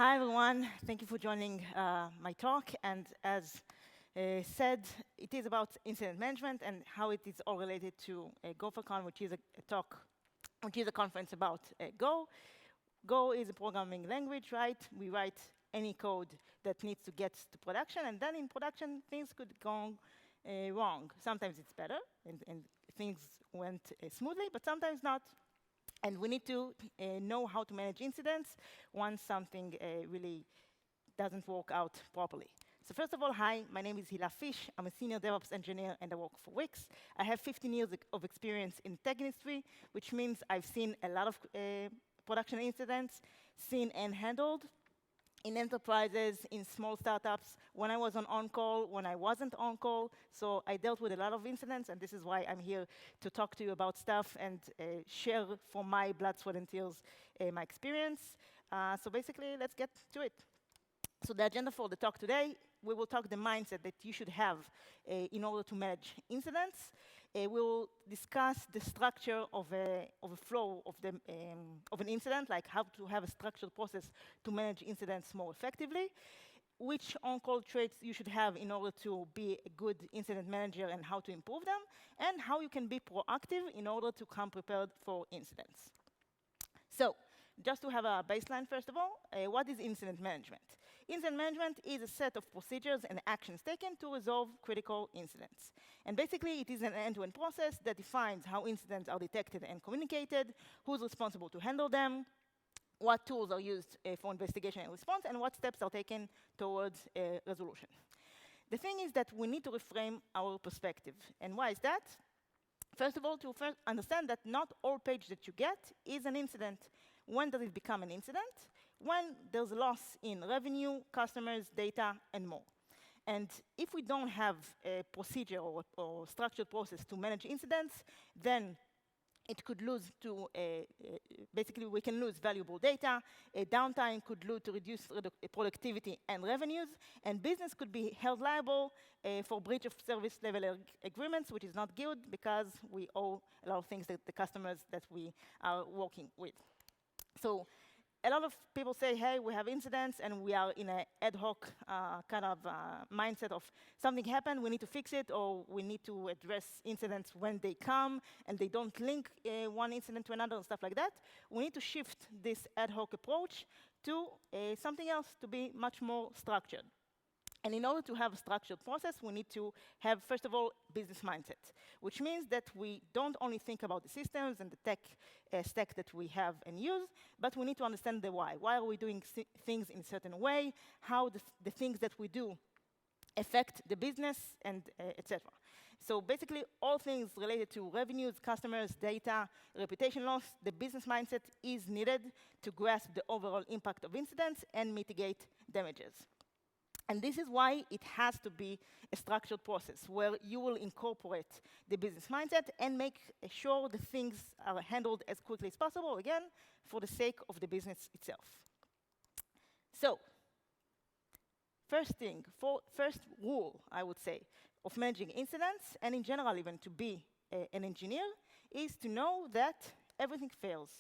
Hi, everyone. Thank you for joining my talk. And as said, it is about incident management and how it is all related to GopherCon, which is a conference about Go. Go is a programming language, right? We write any code that needs to get to production, and then in production, things could go wrong. Sometimes it's better, and things went smoothly, but sometimes not. And we need to know how to manage incidents once something really doesn't work out properly. So first of all, hi, my name is Hila. I'm a senior DevOps engineer and I work for Wix. I have 15 years of experience in tech industry, which means I've seen a lot of production incidents, seen and handled in enterprises, in small startups, when I was on-call, when I wasn't on-call. So I dealt with a lot of incidents, and this is why I'm here to talk to you about stuff and share from my blood, sweat, and tears my experience. So basically, let's get to it. So the agenda for the talk today, we will talk the mindset that you should have in order to manage incidents. We will discuss the structure of a flow of an incident, like how to have a structured process to manage incidents more effectively, which on-call traits you should have in order to be a good incident manager and how to improve them, and how you can be proactive in order to come prepared for incidents. So, just to have a baseline, first of all, what is incident management? Incident management is a set of procedures and actions taken to resolve critical incidents. And basically, it is an end-to-end process that defines how incidents are detected and communicated, who's responsible to handle them, what tools are used for investigation and response, and what steps are taken towards resolution. The thing is that we need to reframe our perspective. And why is that? First of all, to understand that not all page that you get is an incident. When does it become an incident? When there's a loss in revenue, customers, data, and more. And if we don't have a procedure or structured process to manage incidents, then it could lose to, basically, we can lose valuable data. A downtime could lead to reduced productivity and revenues. And business could be held liable for breach of service level agreements, which is not good because we owe a lot of things that the customers that we are working with. So a lot of people say, hey, we have incidents, and we are in an ad hoc kind of mindset of something happened, we need to fix it, or we need to address incidents when they come, and they don't link one incident to another and stuff like that. We need to shift this ad hoc approach to something else, to be much more structured. And in order to have a structured process, we need to have, first of all, business mindset, which means that we don't only think about the systems and the tech stack that we have and use, but we need to understand the why. Why are we doing things in a certain way? How the things that we do affect the business, and etc. So basically, all things related to revenues, customers, data, reputation loss, the business mindset is needed to grasp the overall impact of incidents and mitigate damages. And this is why it has to be a structured process where you will incorporate the business mindset and make sure the things are handled as quickly as possible, again, for the sake of the business itself. So, first rule, I would say, of managing incidents, and in general even to be an engineer, is to know that everything fails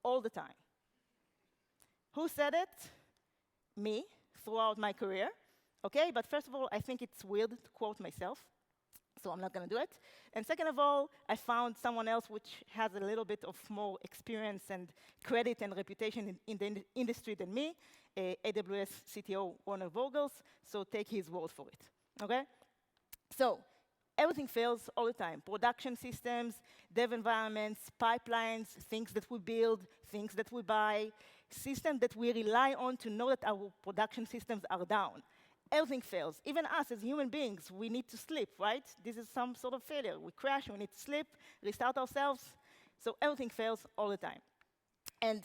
all the time. Who said it? Me. Throughout my career, okay? But first of all, I think it's weird to quote myself, so I'm not going to do it. And second of all, I found someone else which has a little bit of more experience and credit and reputation in the industry than me, AWS CTO Werner Vogels, so take his word for it, okay? So, everything fails all the time. Production systems, dev environments, pipelines, things that we build, things that we buy, systems that we rely on to know that our production systems are down. Everything fails. Even us as human beings, we need to sleep, right? This is some sort of failure. We crash, we need to sleep, restart ourselves. So everything fails all the time. And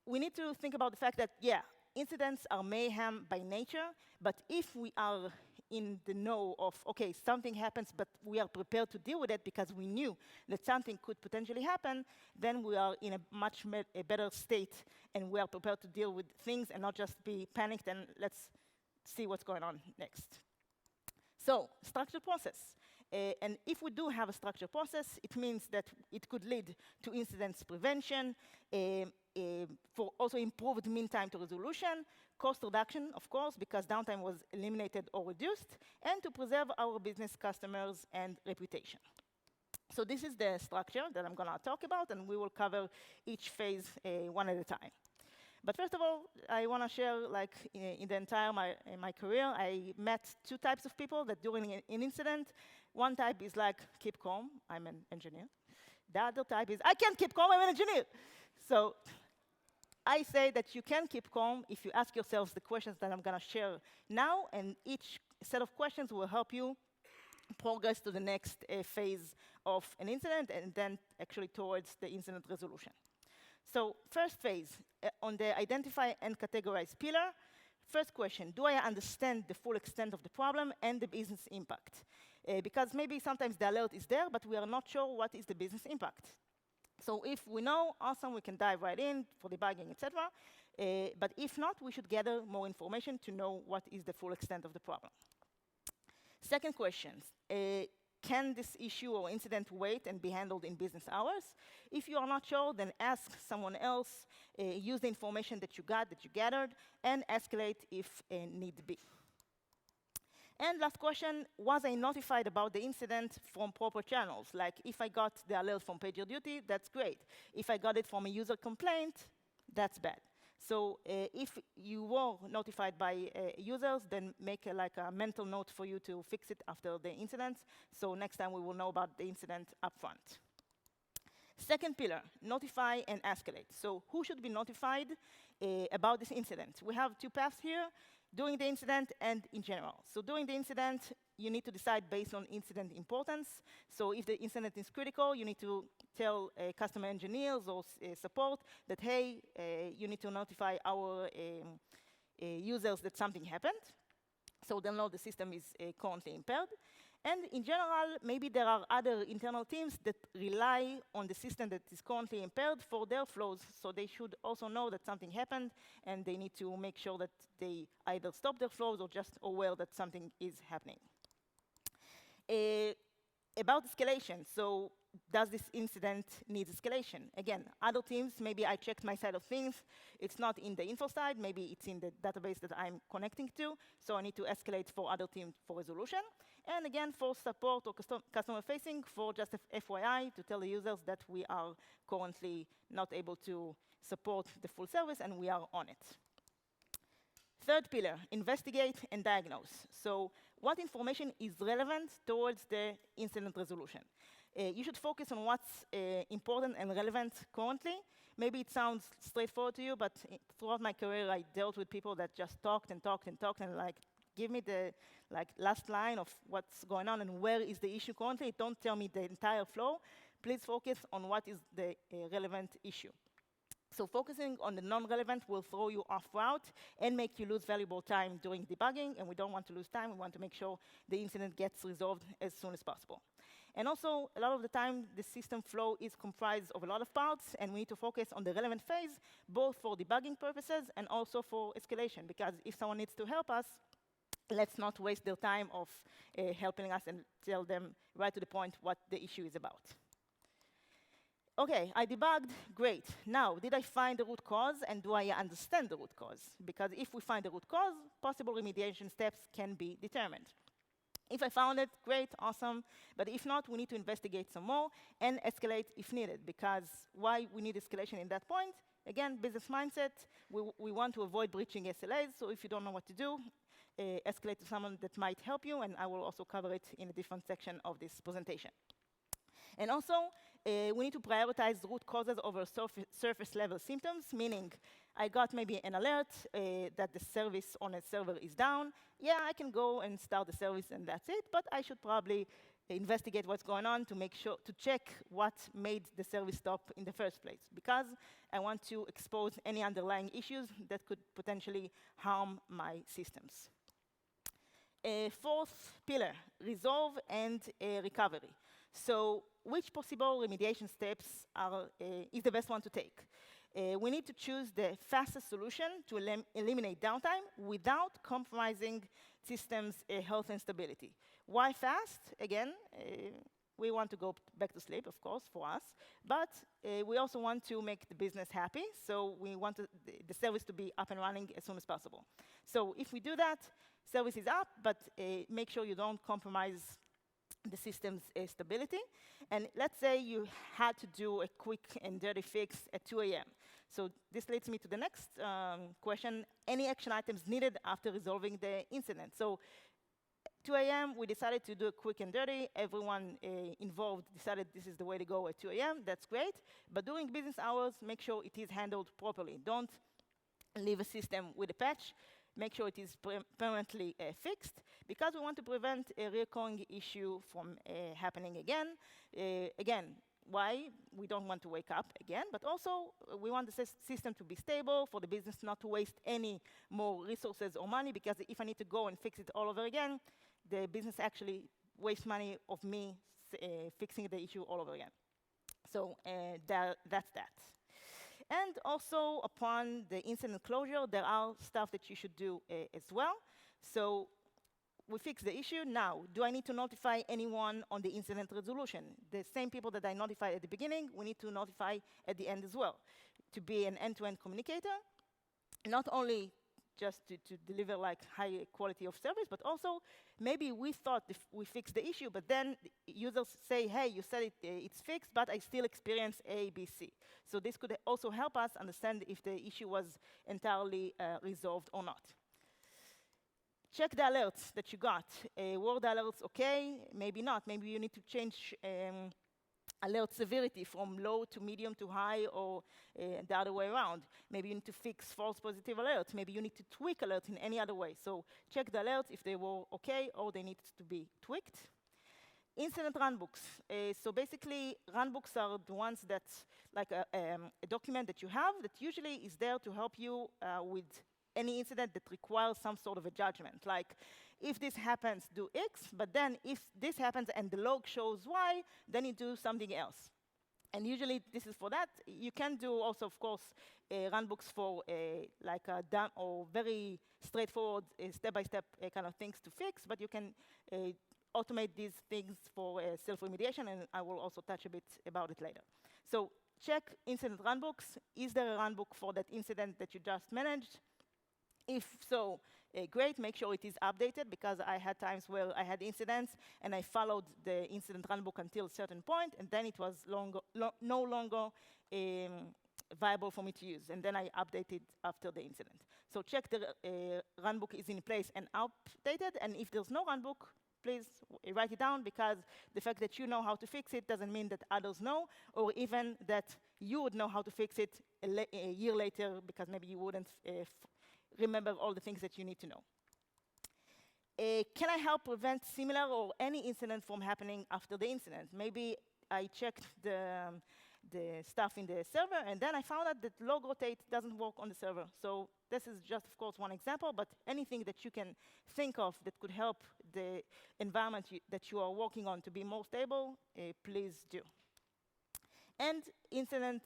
we need to think about the fact that, yeah, incidents are mayhem by nature, but if we are in the know of, OK, something happens, but we are prepared to deal with it because we knew that something could potentially happen, then we are in a much better state, and we are prepared to deal with things and not just be panicked and let's see what's going on next. So, structured process. And if we do have a structured process, it means that it could lead to incidents prevention, for also improved mean time to resolution, cost reduction, of course, because downtime was eliminated or reduced, and to preserve our business customers and reputation. So this is the structure that I'm going to talk about, and we will cover each phase one at a time. But first of all, I want to share, like, in the entire my career, I met two types of people that during an incident, one type is like, keep calm, I'm an engineer. The other type is, I can't keep calm, I'm an engineer. So I say that you can keep calm if you ask yourselves the questions that I'm going to share now, and each set of questions will help you progress to the next phase of an incident, and then actually towards the incident resolution. So first phase, on the identify and categorize pillar, first question, do I understand the full extent of the problem and the business impact? Because maybe sometimes the alert is there, but we are not sure what is the business impact. So if we know, awesome, we can dive right in for debugging, etc. But if not, we should gather more information to know what is the full extent of the problem. Second question, can this issue or incident wait and be handled in business hours? If you are not sure, then ask someone else, use the information that you got, that you gathered, and escalate if need be. And last question, was I notified about the incident from proper channels? Like, if I got the alert from PagerDuty, that's great. If I got it from a user complaint, that's bad. So if you were notified by users, then make a mental note for you to fix it after the incident. So next time we will know about the incident upfront. Second pillar, notify and escalate. So who should be notified about this incident? We have two paths here, during the incident and in general. So during the incident, you need to decide based on incident importance. So if the incident is critical, you need to tell customer engineers or support that, hey, you need to notify our users that something happened. So they'll know the system is currently impaired. And in general, maybe there are other internal teams that rely on the system that is currently impaired for their flows, so they should also know that something happened, and they need to make sure that they either stop their flows or just aware that something is happening. About escalation, so does this incident need escalation? Again, other teams, maybe I checked my side of things, it's not in the info side, maybe it's in the database that I'm connecting to, so I need to escalate for other teams for resolution. And again, for support or customer facing, for just FYI, to tell the users that we are currently not able to support the full service and we are on it. Third pillar, investigate and diagnose. So what information is relevant towards the incident resolution? You should focus on what's important and relevant currently. Maybe it sounds straightforward to you, but throughout my career, I dealt with people that just talked and talked and talked and like, give me the last line of what's going on and where is the issue currently. Don't tell me the entire flow. Please focus on what is the relevant issue. So focusing on the non-relevant will throw you off route and make you lose valuable time during debugging, and we don't want to lose time. We want to make sure the incident gets resolved as soon as possible. And also, a lot of the time, the system flow is comprised of a lot of parts, and we need to focus on the relevant phase, both for debugging purposes and also for escalation, because if someone needs to help us, let's not waste their time of helping us and tell them right to the point what the issue is about. Okay, I debugged, great. Now, did I find the root cause, and do I understand the root cause? Because if we find the root cause, possible remediation steps can be determined. If I found it, great, awesome. But if not, we need to investigate some more and escalate if needed. Because why we need escalation in that point? Again, business mindset. We want to avoid breaching SLAs. So if you don't know what to do, escalate to someone that might help you. And I will also cover it in a different section of this presentation. And also, we need to prioritize root causes over surface level symptoms, meaning I got maybe an alert that the service on a server is down. Yeah, I can go and start the service and that's it, but I should probably investigate what's going on to make sure, to check what made the service stop in the first place, because I want to expose any underlying issues that could potentially harm my systems. Fourth pillar, resolve and recovery. So which possible remediation steps is the best one to take? We need to choose the fastest solution to eliminate downtime without compromising systems' health and stability. Why fast? Again, We want to go back to sleep, of course, for us, but we also want to make the business happy, so we want the service to be up and running as soon as possible. So if we do that, service is up, but make sure you don't compromise the system's stability. And let's say you had to do a quick and dirty fix at 2 a.m. So this leads me to the next question. Any action items needed after resolving the incident? So 2 a.m., we decided to do a quick and dirty. Everyone involved decided this is the way to go at 2 a.m. That's great. But during business hours, make sure it is handled properly. Don't leave a system with a patch. Make sure it is permanently fixed, because we want to prevent a recurring issue from happening again. Again, why? We don't want to wake up again, but also we want the system to be stable, for the business not to waste any more resources or money, because if I need to go and fix it all over again, the business actually wastes money of me fixing the issue all over again. So that's that. And also, upon the incident closure, there are stuff that you should do as well. So we fix the issue. Now, do I need to notify anyone on the incident resolution? The same people that I notified at the beginning, we need to notify at the end as well, to be an end-to-end communicator, not only just to deliver like high quality of service, but also maybe we thought we fixed the issue, but then users say, hey, you said it's fixed, but I still experience A, B, C. So this could also help us understand if the issue was entirely resolved or not. Check the alerts that you got. Were the alerts okay? Maybe not. Maybe you need to change alert severity from low to medium to high, or the other way around. Maybe you need to fix false positive alerts. Maybe you need to tweak alerts in any other way. So check the alerts if they were okay or they need to be tweaked. Incident runbooks. So basically, runbooks are the ones that's like a document that you have that usually is there to help you with any incident that requires some sort of a judgment. Like, if this happens, do X, but then if this happens and the log shows Y, then you do something else. And usually this is for that. You can do also, of course, runbooks for like a dumb or very straightforward step-by-step kind of things to fix, but you can automate these things for self-remediation, and I will also touch a bit about it later. So check incident runbooks. Is there a runbook for that incident that you just managed? If so, great, make sure it is updated, because I had times where I had incidents and I followed the incident runbook until a certain point, and then it was no longer viable for me to use, and then I updated after the incident. So check the runbook is in place and updated, and if there's no runbook, please write it down, because the fact that you know how to fix it doesn't mean that others know, or even that you would know how to fix it a year later, because maybe you wouldn't remember all the things that you need to know. Can I help prevent similar or any incident from happening after the incident? Maybe I checked the stuff in the server, and then I found out that log rotate doesn't work on the server. So this is just, of course, one example, but anything that you can think of that could help the environment that you are working on to be more stable, please do. And incident,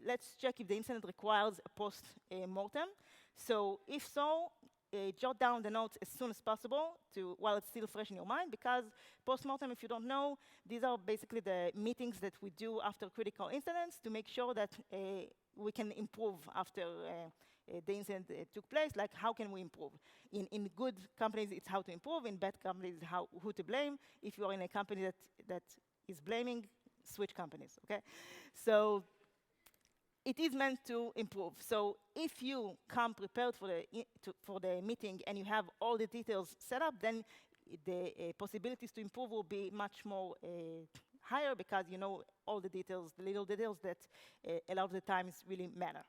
let's check if the incident requires a post-mortem. So if so, jot down the notes as soon as possible while it's still fresh in your mind, because post-mortem, if you don't know, these are basically the meetings that we do after critical incidents to make sure that we can improve after the incident took place. Like, how can we improve? In good companies, it's how to improve. In bad companies, who to blame. If you are in a company that is blaming, switch companies, okay? So it is meant to improve. So if you come prepared for the meeting and you have all the details set up, then the possibilities to improve will be much more higher, because you know all the details, the little details that a lot of the times really matter.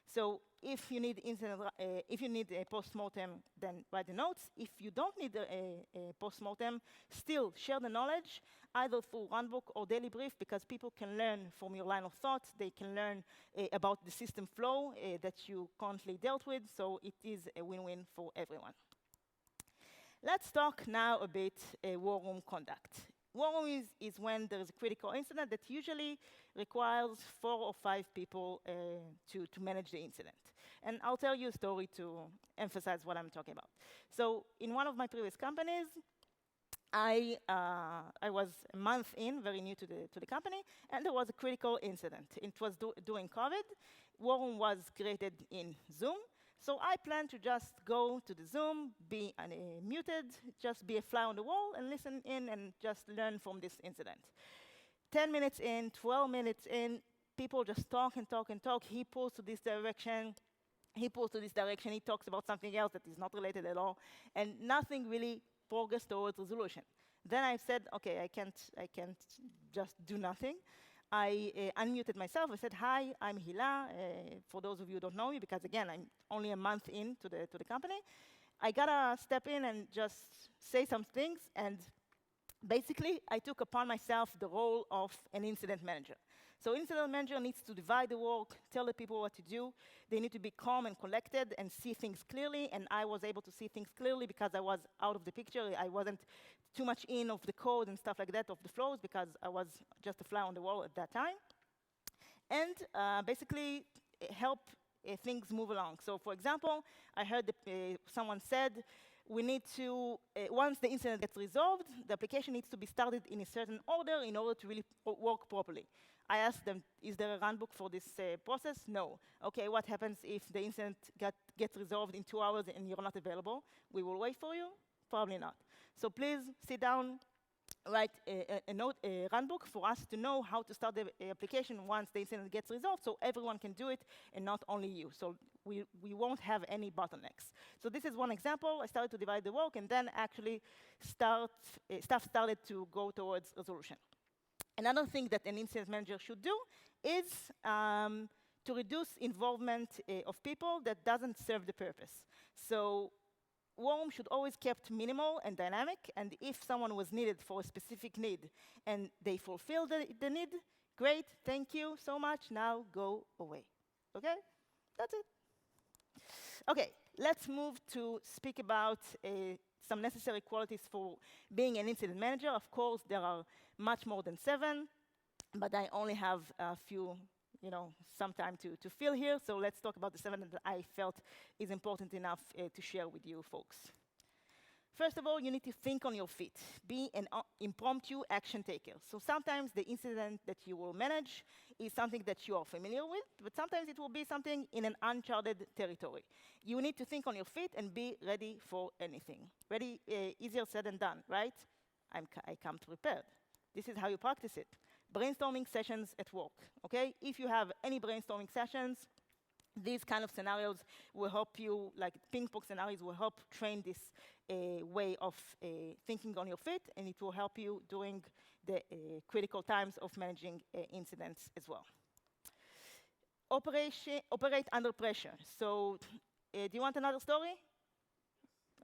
So if you need a post-mortem, then write the notes. If you don't need a post-mortem, still share the knowledge, either through runbook or daily brief, because people can learn from your line of thought. They can learn about the system flow that you currently dealt with, so it is a win-win for everyone. Let's talk now a bit war room conduct. War room is when there is a critical incident that usually requires 4 or 5 people to manage the incident. And I'll tell you a story to emphasize what I'm talking about. So in one of my previous companies, I was a month in, very new to the company, and there was a critical incident. It was during COVID. War Room was created in Zoom, so I planned to just go to the Zoom, be muted, just be a fly on the wall, and listen in and just learn from this incident. 10 minutes in, 12 minutes in, people just talk and talk and talk. He pulls to this direction, he pulls to this direction, he talks about something else that is not related at all, and nothing really progressed towards resolution. Then I said, okay, I can't just do nothing. I unmuted myself. I said, hi, I'm Hila. For those of you who don't know me, because again, I'm only a month into the company. I gotta step in and just say some things, and basically, I took upon myself the role of an incident manager. So incident manager needs to divide the work, tell the people what to do. They need to be calm and collected and see things clearly, and I was able to see things clearly because I was out of the picture. I wasn't too much in of the code and stuff like that, of the flows, because I was just a fly on the wall at that time. And basically, help things move along. So for example, I heard someone said, we need to, once the incident gets resolved, the application needs to be started in a certain order in order to really work properly. I asked them, is there a runbook for this process? No. Okay, what happens if the incident gets resolved in 2 hours and you're not available? We will wait for you? Probably not. So please sit down, write a runbook for us to know how to start the application once the incident gets resolved, so everyone can do it and not only you. So we won't have any bottlenecks. So this is one example. I started to divide the work, and then actually stuff started to go towards resolution. Another thing that an incident manager should do is to reduce involvement of people that doesn't serve the purpose. So War Room should always kept minimal and dynamic, and if someone was needed for a specific need and they fulfill the need, great, thank you so much, now go away. Okay? That's it. Okay, let's move to speak about some necessary qualities for being an incident manager. Of course, there are much more than 7, but I only have a few, some time to fill here. So let's talk about the 7 that I felt is important enough to share with you folks. First of all, you need to think on your feet. Be an impromptu action taker. So sometimes the incident that you will manage is something that you are familiar with, but sometimes it will be something in an uncharted territory. You need to think on your feet and be ready for anything. Ready, easier said than done, right? I come prepared. This is how you practice it. Brainstorming sessions at work, okay? If you have any brainstorming sessions, these kind of scenarios will help you, like ping pong scenarios will help train this way of thinking on your feet, and it will help you during the critical times of managing incidents as well. Operate under pressure. So, do you want another story?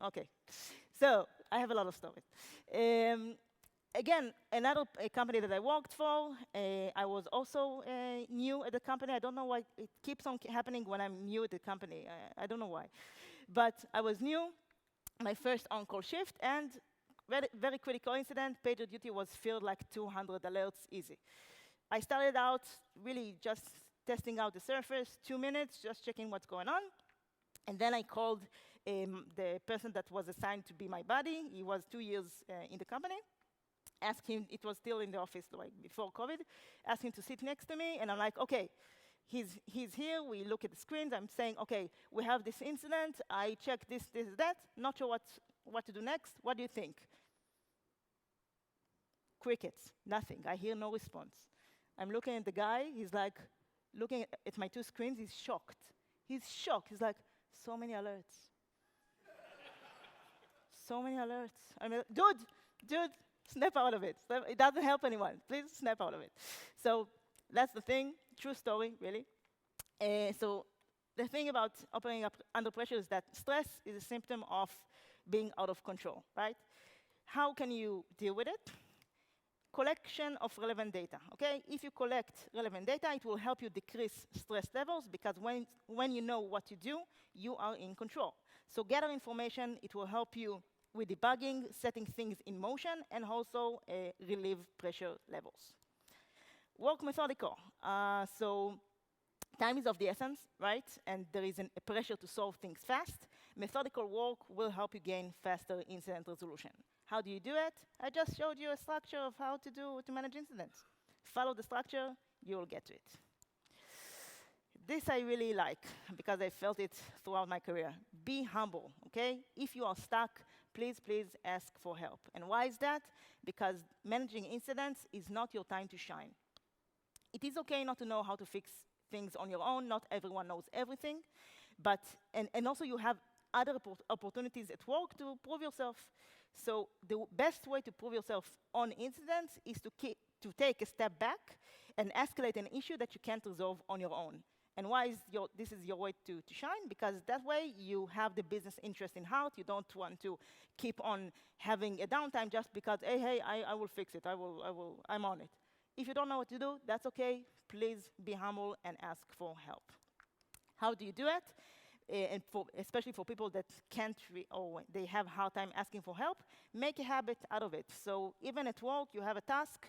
Okay. So, I have a lot of stories. Again, another company that I worked for, I was also new at the company. I don't know why it keeps on happening when I'm new at the company. I don't know why. But I was new, my first on-call shift, and very, very critical incident. Pager duty was filled like 200 alerts easy. I started out really just testing out the surface, 2 minutes, just checking what's going on. And then I called the person that was assigned to be my buddy. He was 2 years in the company. Asked him, it was still in the office like before COVID, asked him to sit next to me, and I'm like, okay, he's here, we look at the screens, I'm saying, okay, we have this incident, I check this, that, not sure what to do next, what do you think? Crickets, nothing, I hear no response. I'm looking at the guy, he's like, looking at my 2 screens, he's shocked. He's shocked, he's like, so many alerts. So many alerts. I'm like, dude, snap out of it. It doesn't help anyone. Please snap out of it. So that's the thing. True story, really. So the thing about operating under pressure is that stress is a symptom of being out of control, right? How can you deal with it? Collection of relevant data, okay? If you collect relevant data, it will help you decrease stress levels, because when you know what to do, you are in control. So gather information, it will help you with debugging, setting things in motion, and also relieve pressure levels. Work methodical. So time is of the essence, right? And there is a pressure to solve things fast. Methodical work will help you gain faster incident resolution. How do you do it? I just showed you a structure of how to manage incidents. Follow the structure, you will get to it. This I really like because I felt it throughout my career. Be humble, okay? If you are stuck, please ask for help. And why is that? Because managing incidents is not your time to shine. It is okay not to know how to fix things on your own. Not everyone knows everything. But, and also you have other opportunities at work to prove yourself. So the best way to prove yourself on incidents is to take a step back and escalate an issue that you can't resolve on your own. And why is this is your way to shine? Because that way you have the business interest in heart. You don't want to keep on having a downtime just because, hey, I will fix it. I'm on it. If you don't know what to do, that's okay. Please be humble and ask for help. How do you do it? And especially for people that can't, or they have a hard time asking for help, make a habit out of it. So even at work, you have a task,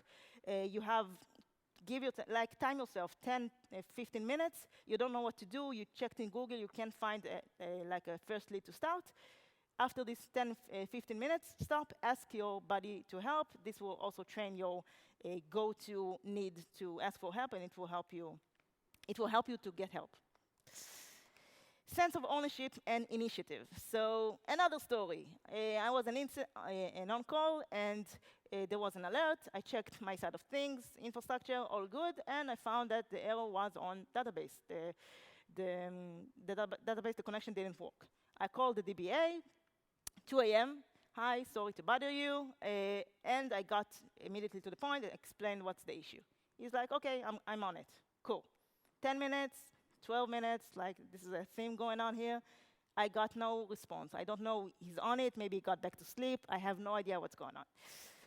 time yourself 10, 15 minutes. You don't know what to do. You checked in Google. You can't find a first lead to start. After these 10, 15 minutes, stop, ask your buddy to help. This will also train your go-to need to ask for help, and it will help you to get help. Sense of ownership and initiative. So another story. I was an on-call, and there was an alert. I checked my side of things, infrastructure, all good, and I found that the error was on database. The connection didn't work. I called the DBA, 2 a.m. Hi, sorry to bother you. And I got immediately to the point and explained what's the issue. He's like, OK, I'm on it. Cool. 10 minutes. 12 minutes, like this is a theme going on here. I got no response. I don't know, he's on it, maybe he got back to sleep. I have no idea what's going on.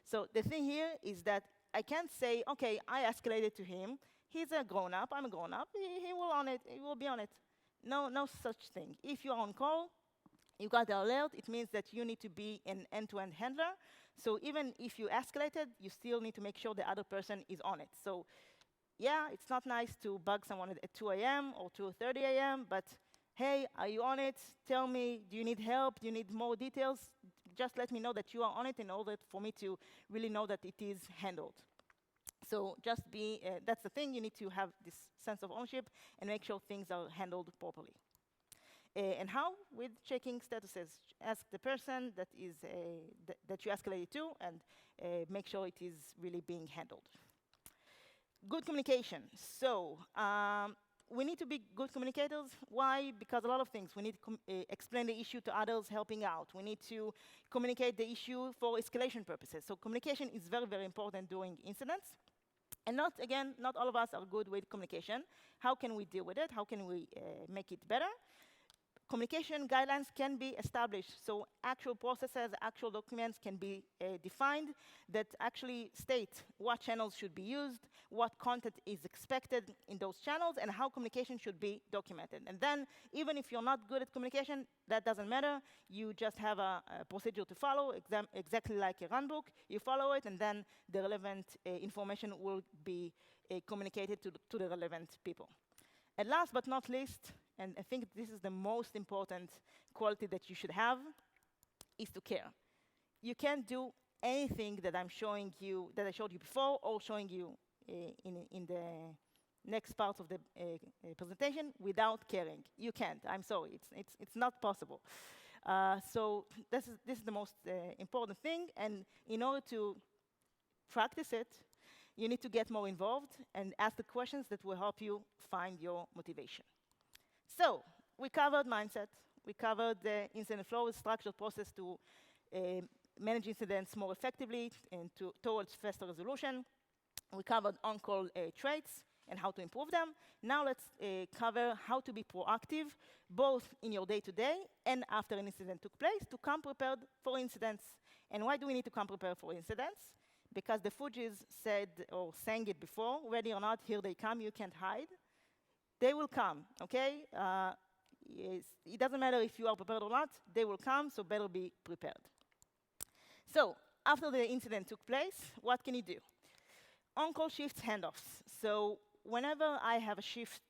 So the thing here is that I can't say, okay, I escalated to him. He's a grown-up, I'm a grown-up, he will on it, he will be on it. No such thing. If you're on call, you got the alert, it means that you need to be an end-to-end handler. So even if you escalated, you still need to make sure the other person is on it. So yeah, it's not nice to bug someone at 2 a.m. or 2:30 a.m., but hey, are you on it? Tell me, do you need help? Do you need more details? Just let me know that you are on it in order for me to really know that it is handled. So just that's the thing, you need to have this sense of ownership and make sure things are handled properly. And how? With checking statuses. Ask the person that you escalated to and make sure it is really being handled. Good communication. So we need to be good communicators. Why? Because a lot of things. We need to explain the issue to others helping out. We need to communicate the issue for escalation purposes. So communication is very important during incidents. And not all of us are good with communication. How can we deal with it? How can we make it better? Communication guidelines can be established, so actual processes, actual documents can be defined that actually state what channels should be used, what content is expected in those channels, and how communication should be documented. And then, even if you're not good at communication, that doesn't matter. You just have a procedure to follow, exactly like a runbook. You follow it, and then the relevant information will be communicated to the relevant people. And last but not least, and I think this is the most important quality that you should have, is to care. You can't do anything that I showed you before or showing you in the next part of the presentation without caring. You can't. I'm sorry. It's not possible. So this is the most important thing. And in order to practice it, you need to get more involved and ask the questions that will help you find your motivation. So we covered mindset. We covered the incident flow, structured process to manage incidents more effectively and towards faster resolution. We covered on-call traits and how to improve them. Now let's cover how to be proactive, both in your day-to-day and after an incident took place, to come prepared for incidents. And why do we need to come prepared for incidents? Because the Fujis said or sang it before, ready or not, here they come, you can't hide. They will come, okay? It doesn't matter if you are prepared or not, they will come, so better be prepared. So after the incident took place, what can you do? On-call shifts, handoffs. So whenever I have a shift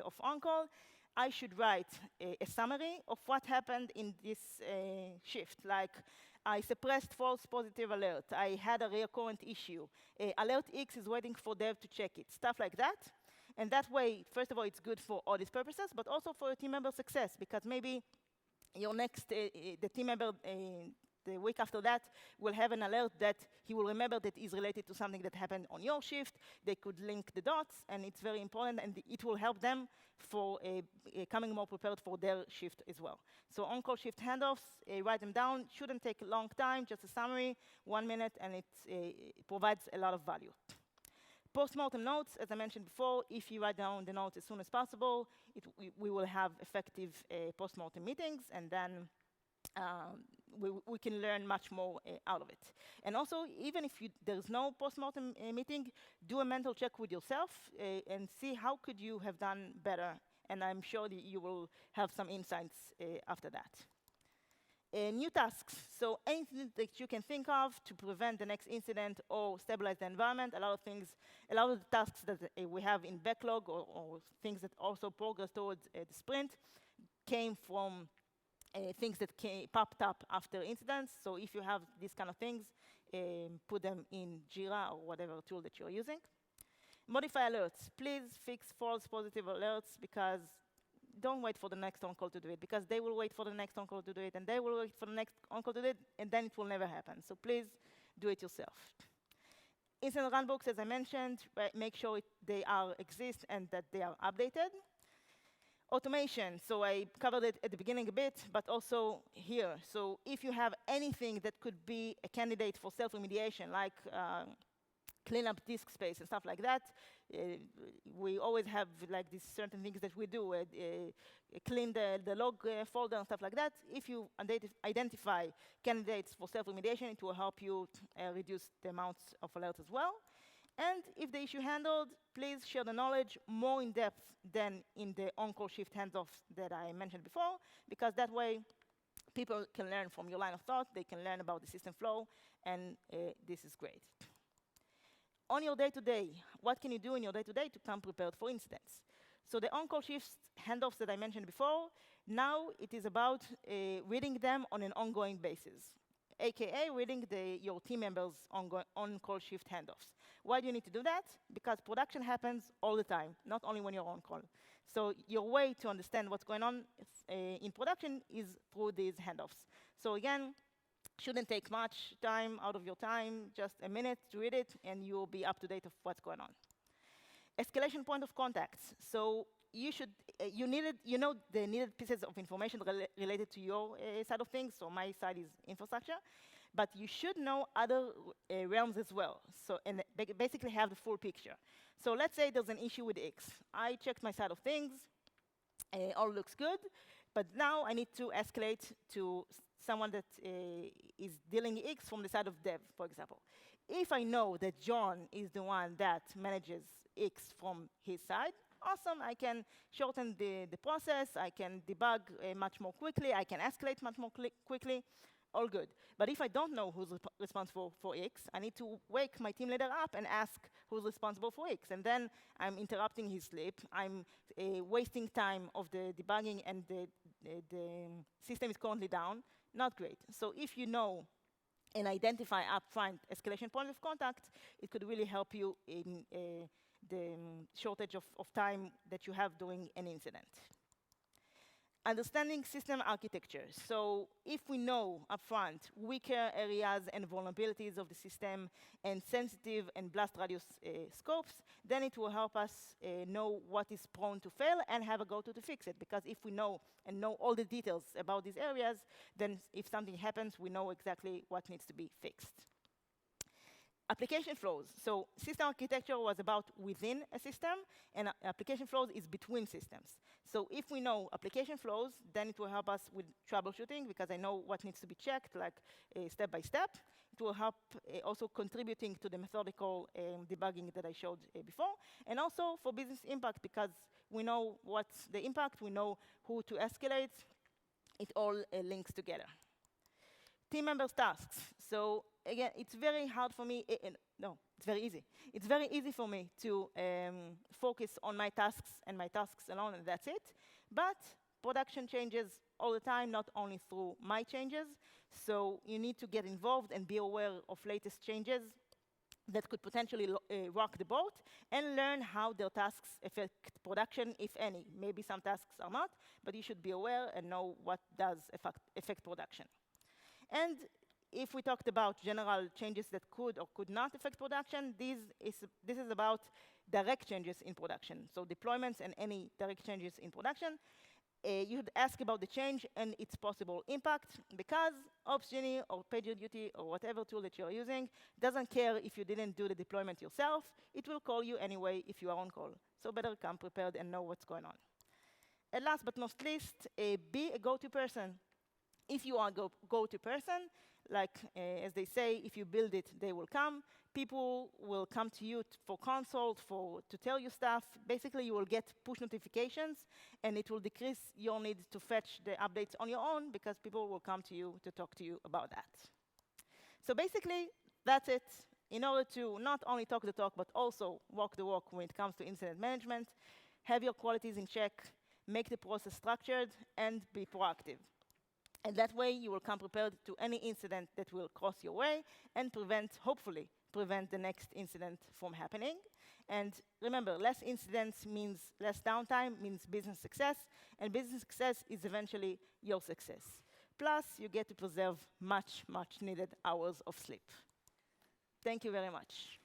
of on-call, I should write a summary of what happened in this shift. Like, I suppressed false positive alert. I had a recurrent issue. Alert X is waiting for dev to check it, stuff like that. And that way, first of all, it's good for audit purposes, but also for your team member success, because maybe your next, the team member, the week after that, will have an alert that he will remember that is related to something that happened on your shift. They could link the dots, and it's very important, and it will help them for coming more prepared for their shift as well. So on-call shift handoffs, write them down. Shouldn't take a long time, just a summary, 1 minute, and it provides a lot of value. Post-mortem notes, as I mentioned before, if you write down the notes as soon as possible, we will have effective post-mortem meetings, and then we can learn much more out of it. And also, even if there's no post-mortem meeting, do a mental check with yourself and see how could you have done better. And I'm sure that you will have some insights after that. New tasks. So anything that you can think of to prevent the next incident or stabilize the environment. A lot of the tasks that we have in backlog or things that also progress towards the sprint came from things that popped up after incidents. So if you have these kind of things, put them in Jira or whatever tool that you're using. Modify alerts. Please fix false positive alerts, because don't wait for the next on-call to do it, because they will wait for the next on-call to do it, and they will wait for the next on-call to do it, and then it will never happen. So please do it yourself. Incident runbooks, as I mentioned, make sure they exist and that they are updated. Automation, so I covered it at the beginning a bit, but also here. So if you have anything that could be a candidate for self-remediation, like clean up disk space and stuff like that, we always have like these certain things that we do, clean the log folder and stuff like that. If you identify candidates for self-remediation, it will help you reduce the amounts of alerts as well. And if the issue handled, please share the knowledge more in depth than in the on-call shift handoffs that I mentioned before, because that way people can learn from your line of thought, they can learn about the system flow, and this is great. On your day-to-day, what can you do in your day-to-day to come prepared for incidents? So the on-call shifts handoffs that I mentioned before, now it is about reading them on an ongoing basis, aka reading your team members' on-call shift handoffs. Why do you need to do that? Because production happens all the time, not only when you're on call. So your way to understand what's going on in production is through these handoffs. So again, shouldn't take much time out of your time, just a minute to read it, and you'll be up to date of what's going on. Escalation point of contacts. So you know the needed pieces of information related to your side of things. So my side is infrastructure, but you should know other realms as well. So and basically have the full picture. So let's say there's an issue with X. I checked my side of things, all looks good, but now I need to escalate to someone that is dealing X from the side of dev, for example. If I know that John is the one that manages X from his side, awesome, I can shorten the process, I can debug much more quickly, I can escalate much more quickly, all good. But if I don't know who's responsible for X, I need to wake my team leader up and ask who's responsible for X. And then I'm interrupting his sleep, I'm wasting time of the debugging, and the system is currently down. Not great. So if you know and identify upfront escalation point of contact, it could really help you in the shortage of time that you have during an incident. Understanding system architecture. So if we know upfront weaker areas and vulnerabilities of the system and sensitive and blast radius scopes, then it will help us know what is prone to fail and have a go-to to fix it. Because if we know and know all the details about these areas, then if something happens, we know exactly what needs to be fixed. Application flows. So system architecture was about within a system, and application flows is between systems. So if we know application flows, then it will help us with troubleshooting, because I know what needs to be checked, like step by step. It will help also contributing to the methodical debugging that I showed before, and also for business impact, because we know what's the impact, we know who to escalate. It all links together. Team members' tasks. So again, it's very hard for me, no, it's very easy. It's very easy for me to focus on my tasks and my tasks alone, and that's it. But production changes all the time, not only through my changes. So you need to get involved and be aware of latest changes that could potentially rock the boat, and learn how their tasks affect production, if any. Maybe some tasks are not, but you should be aware and know what does affect production. And if we talked about general changes that could or could not affect production, this is about direct changes in production. So deployments and any direct changes in production. You should ask about the change and its possible impact, because OpsGenie or PagerDuty or whatever tool that you're using doesn't care if you didn't do the deployment yourself. It will call you anyway if you are on call. So better come prepared and know what's going on. And last but not least, be a go-to person. If you are a go-to person, like as they say, if you build it, they will come. People will come to you for consult, to tell you stuff. Basically, you will get push notifications, and it will decrease your need to fetch the updates on your own, because people will come to you to talk to you about that. So basically, that's it. In order to not only talk the talk, but also walk the walk when it comes to incident management, have your qualities in check, make the process structured, and be proactive. And that way, you will come prepared to any incident that will cross your way and hopefully prevent the next incident from happening. And remember, less incidents means less downtime, means business success, and business success is eventually your success. Plus, you get to preserve much, much needed hours of sleep. Thank you very much.